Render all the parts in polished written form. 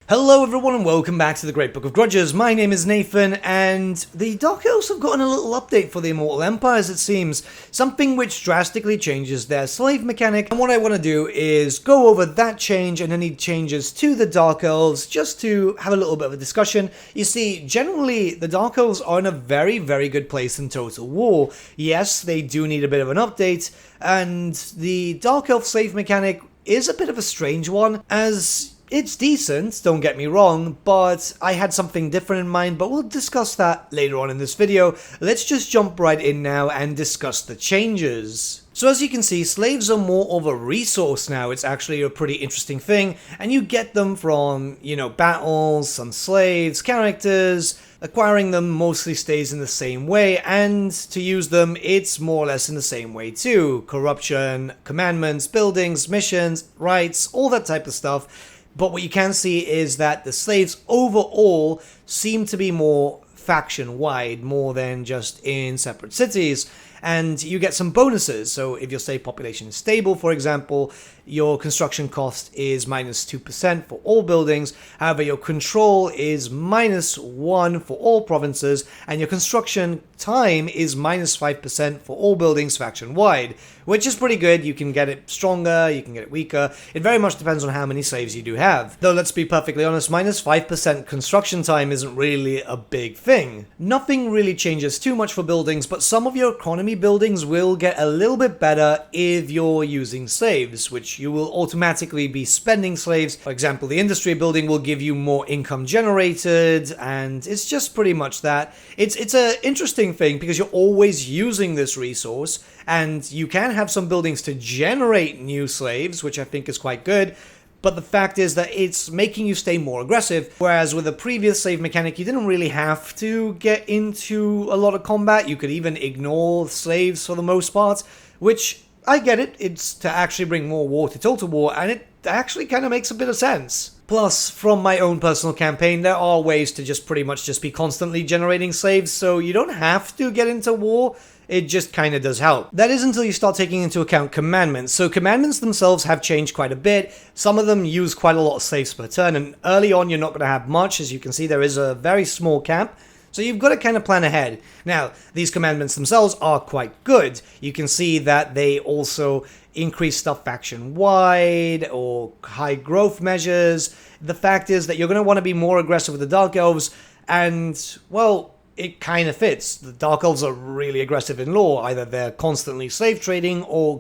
Hello everyone and welcome back to the Great Book of Grudges. My name is Nathan and the Dark Elves have gotten a little update for the Immortal Empires, it seems. Something which drastically changes their slave mechanic, and what I want to do is go over that change and any changes to the Dark Elves just to have a little bit of a discussion. You see, generally the Dark Elves are in a very good place in Total War. Yes, they do need a bit of an update, and the Dark Elf slave mechanic is a bit of a strange one, as it's decent, don't get me wrong, but I had something different in mind, but we'll discuss that later on in this video. Let's just jump right in now and discuss the changes. So as you can see, slaves are more of a resource now. It's actually a pretty interesting thing, and you get them from, battles, some slaves, characters. Acquiring them mostly stays in the same way, and to use them, it's more or less in the same way too. Corruption, commandments, buildings, missions, rights, all that type of stuff. But what you can see is that the slaves overall seem to be more faction-wide, more than just in separate cities. And you get some bonuses. So if your slave population is stable, for example, your construction cost is -2% for all buildings. However, your control is -1 for all provinces, and your construction time is -5% for all buildings faction-wide, which is pretty good. You can get it stronger, you can get it weaker. It very much depends on how many slaves you do have. Though let's be perfectly honest, -5% construction time isn't really a big thing. Nothing really changes too much for buildings, but some of your economy buildings will get a little bit better if you're using slaves, which you will automatically be spending slaves. For example, the industry building will give you more income generated, and it's just pretty much that. It's an interesting thing because you're always using this resource, and you can have some buildings to generate new slaves, which I think is quite good. But the fact is that it's making you stay more aggressive, whereas with the previous slave mechanic, you didn't really have to get into a lot of combat. You could even ignore slaves for the most part, which I get it. It's to actually bring more war to Total War, and it actually kind of makes a bit of sense. Plus, from my own personal campaign, there are ways to just pretty much just be constantly generating slaves, so you don't have to get into war. It just kind of does help. That is until you start taking into account commandments. So commandments themselves have changed quite a bit. Some of them use quite a lot of slaves per turn, and early on you're not going to have much. As you can see, there is a very small cap. So you've got to kind of plan ahead. Now, these commandments themselves are quite good. You can see that they also increase stuff faction-wide or high growth measures. The fact is that you're going to want to be more aggressive with the Dark Elves, and, well, it kind of fits. The Dark Elves are really aggressive in lore. Either they're constantly slave trading or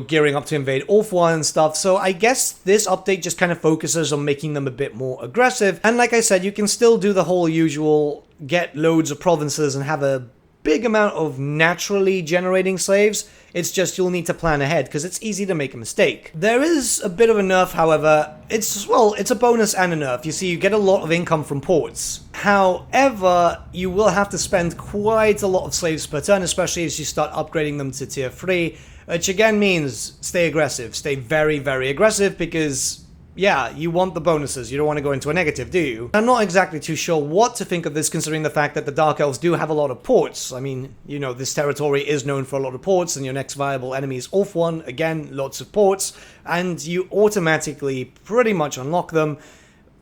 gearing up to invade Ulthuan and stuff. So I guess this update just kind of focuses on making them a bit more aggressive. And like I said, you can still do the whole usual get loads of provinces and have a big amount of naturally generating slaves. It's just you'll need to plan ahead because it's easy to make a mistake. There is a bit of a nerf, however. It's a bonus and a nerf. You see, you get a lot of income from ports. However, you will have to spend quite a lot of slaves per turn, especially as you start upgrading them to tier 3, which again means stay aggressive. Stay very aggressive because, yeah, you want the bonuses. You don't want to go into a negative, do you? I'm not exactly too sure what to think of this, considering the fact that the Dark Elves do have a lot of ports. I mean, this territory is known for a lot of ports, and your next viable enemy is Ulthuan. Again, lots of ports, and you automatically pretty much unlock them,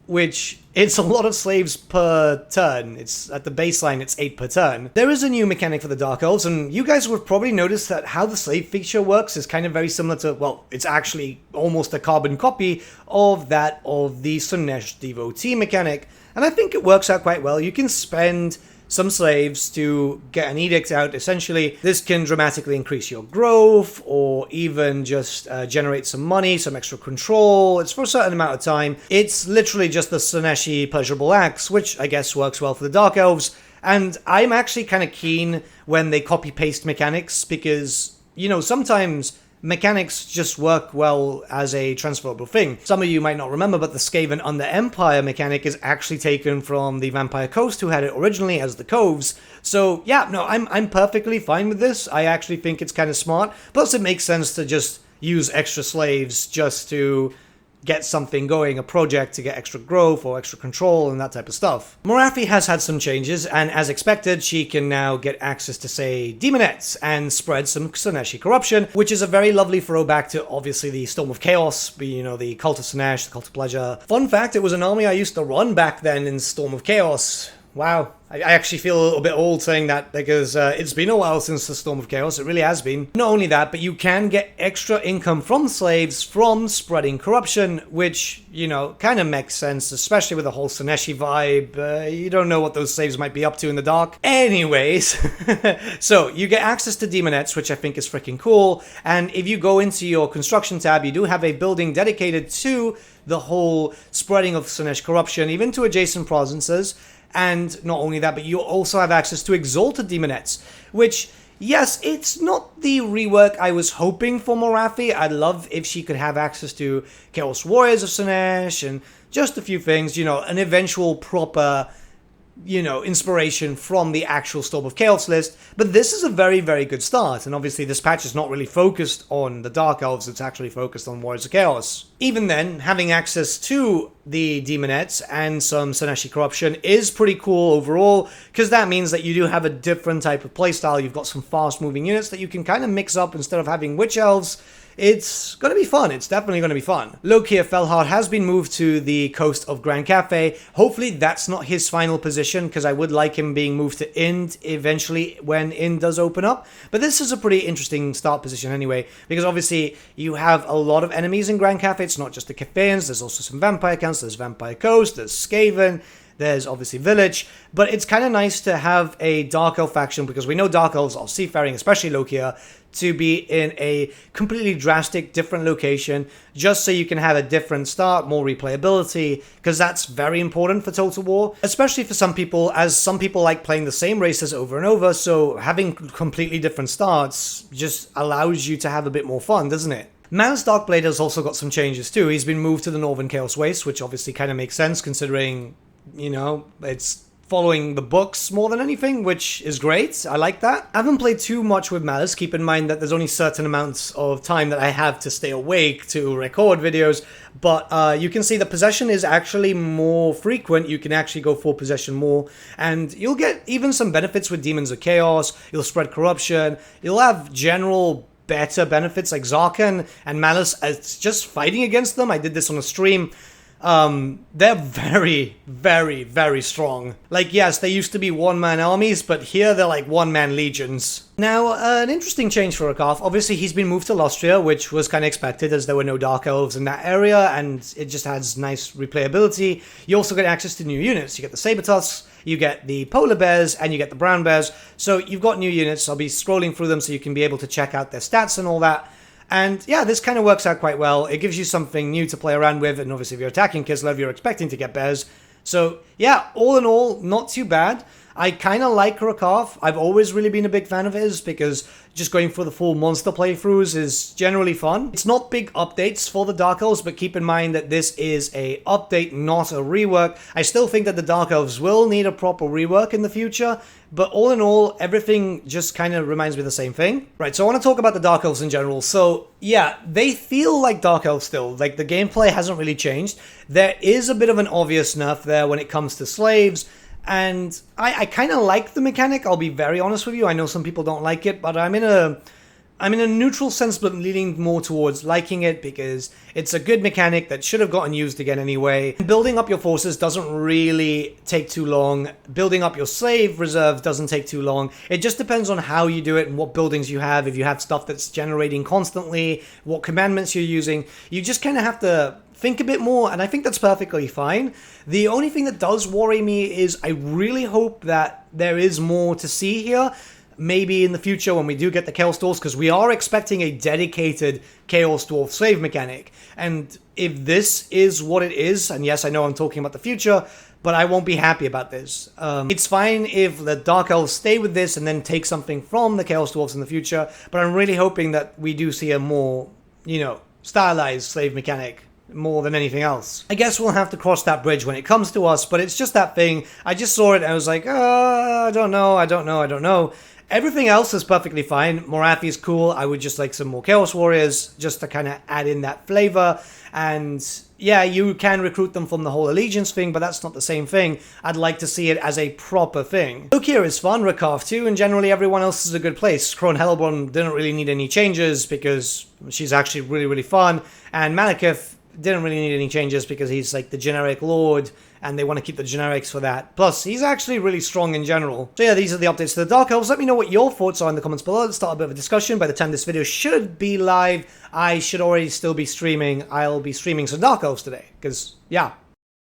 which it's a lot of slaves per turn. It's at the baseline, it's 8 per turn. There is a new mechanic for the Dark Elves, and you guys would probably notice that how the slave feature works is kind of very similar to, well, it's actually almost a carbon copy of that of the Slaanesh Devotee mechanic, and I think it works out quite well. You can spend some slaves to get an edict out. Essentially, this can dramatically increase your growth, or even just generate some money, some extra control. It's for a certain amount of time. It's literally just the Slaaneshi pleasurable acts, which I guess works well for the Dark Elves. And I'm actually kind of keen when they copy-paste mechanics, because, sometimes mechanics just work well as a transferable thing. Some of you might not remember, but the Skaven Under Empire mechanic is actually taken from the Vampire Coast, who had it originally as the Coves. So yeah, no, I'm perfectly fine with this. I actually think it's kind of smart. Plus, it makes sense to just use extra slaves just to get something going, a project to get extra growth or extra control and that type of stuff. Morathi has had some changes, and as expected, she can now get access to, say, demonettes and spread some Slaaneshi corruption, which is a very lovely throwback to, obviously, the Storm of Chaos, you know, the Cult of Slaanesh, the Cult of Pleasure. Fun fact, it was an army I used to run back then in Storm of Chaos. Wow. I actually feel a little bit old saying that because it's been a while since the Storm of Chaos. It really has been. Not only that, but you can get extra income from slaves from spreading corruption, which, you know, kind of makes sense, especially with the whole Slaaneshi vibe. You don't know what those slaves might be up to in the dark. Anyways, so you get access to demonettes, which I think is freaking cool. And if you go into your construction tab, you do have a building dedicated to the whole spreading of Slaanesh corruption, even to adjacent provinces. And not only that, but you also have access to Exalted Demonettes, which, yes, it's not the rework I was hoping for Morathi. I'd love if she could have access to Chaos Warriors of Slaanesh and just a few things, you know, an eventual proper, you know, inspiration from the actual Storm of Chaos list. But this is a very, very good start. And obviously this patch is not really focused on the Dark Elves, it's actually focused on Warriors of Chaos. Even then, having access to the Demonettes and some Slaaneshi corruption is pretty cool overall, because that means that you do have a different type of playstyle. You've got some fast-moving units that you can kind of mix up instead of having Witch Elves. It's going to be fun. It's definitely going to be fun. Lokhir Felheart has been moved to the coast of Grand Cafe. Hopefully that's not his final position, because I would like him being moved to Ind eventually when Ind does open up. But this is a pretty interesting start position anyway, because obviously you have a lot of enemies in Grand Cafe. It's not just the Cathayans. There's also some vampire counts. There's Vampire Coast. There's Skaven. There's obviously Village, but it's kind of nice to have a Dark Elf faction, because we know Dark Elves are seafaring, especially Lokhir, to be in a completely drastic different location, just so you can have a different start, more replayability, because that's very important for Total War, especially for some people, as some people like playing the same races over and over, so having completely different starts just allows you to have a bit more fun, doesn't it? Malus Darkblade has also got some changes too. He's been moved to the Northern Chaos Waste, which obviously kind of makes sense considering, you know, it's following the books more than anything, which is great. I like that. I haven't played too much with Malus. Keep in mind that there's only certain amounts of time that I have to stay awake to record videos, but you can see the possession is actually more frequent. You can actually go for possession more, and you'll get even some benefits with Demons of Chaos. You'll spread corruption. You'll have general better benefits like Zarkan and Malus. It's just fighting against them. I did this on a stream. They're very, very, very strong. Like, yes, they used to be one-man armies, but here they're like one-man legions. Now, an interesting change for Rakarth. Obviously, he's been moved to Lustria, which was kind of expected as there were no Dark Elves in that area, and it just adds nice replayability. You also get access to new units. You get the Saber Tusks, you get the Polar Bears, and you get the Brown Bears. So you've got new units. I'll be scrolling through them so you can be able to check out their stats and all that. And yeah, this kind of works out quite well. It gives you something new to play around with, and obviously if you're attacking Kislev, you're expecting to get bears. So yeah, all in all, not too bad. I kind of like Rakarth. I've always really been a big fan of his, because just going for the full monster playthroughs is generally fun. It's not big updates for the Dark Elves, but keep in mind that this is a update, not a rework. I still think that the Dark Elves will need a proper rework in the future, but all in all, everything just kind of reminds me of the same thing. Right, so I want to talk about the Dark Elves in general. So yeah, they feel like Dark Elves still. Like, the gameplay hasn't really changed. There is a bit of an obvious nerf there when it comes to slaves, and I kind of like the mechanic, I'll be very honest with you. I know some people don't like it, but I'm in a neutral sense, but leaning more towards liking it, because it's a good mechanic that should have gotten used again anyway. Building up your forces doesn't really take too long. Building up your slave reserve doesn't take too long. It just depends on how you do it and what buildings you have. If you have stuff that's generating constantly, what commandments you're using, you just kind of have to think a bit more, and I think that's perfectly fine. The only thing that does worry me is I really hope that there is more to see here. Maybe in the future when we do get the Chaos Dwarfs, because we are expecting a dedicated Chaos Dwarf slave mechanic. And if this is what it is, and yes, I know I'm talking about the future, but I won't be happy about this. It's fine if the Dark Elves stay with this and then take something from the Chaos Dwarfs in the future, but I'm really hoping that we do see a more, you know, stylized slave mechanic more than anything else. I guess we'll have to cross that bridge when it comes to us, but it's just that thing. I just saw it and I was like, I don't know. Everything else is perfectly fine. Morathi is cool. I would just like some more Chaos Warriors just to kind of add in that flavor. And yeah, you can recruit them from the whole Allegiance thing, but that's not the same thing. I'd like to see it as a proper thing. Lokhir is fun, Rakov too, and generally everyone else is a good place. Crone Hellborn didn't really need any changes because she's actually really, really fun. And Malekith didn't really need any changes because he's like the generic lord, and they want to keep the generics for that. Plus, he's actually really strong in general. So yeah, these are the updates to the Dark Elves. Let me know what your thoughts are in the comments below. Let's start a bit of a discussion. By the time this video should be live, I should already still be streaming. I'll be streaming some Dark Elves today, because yeah,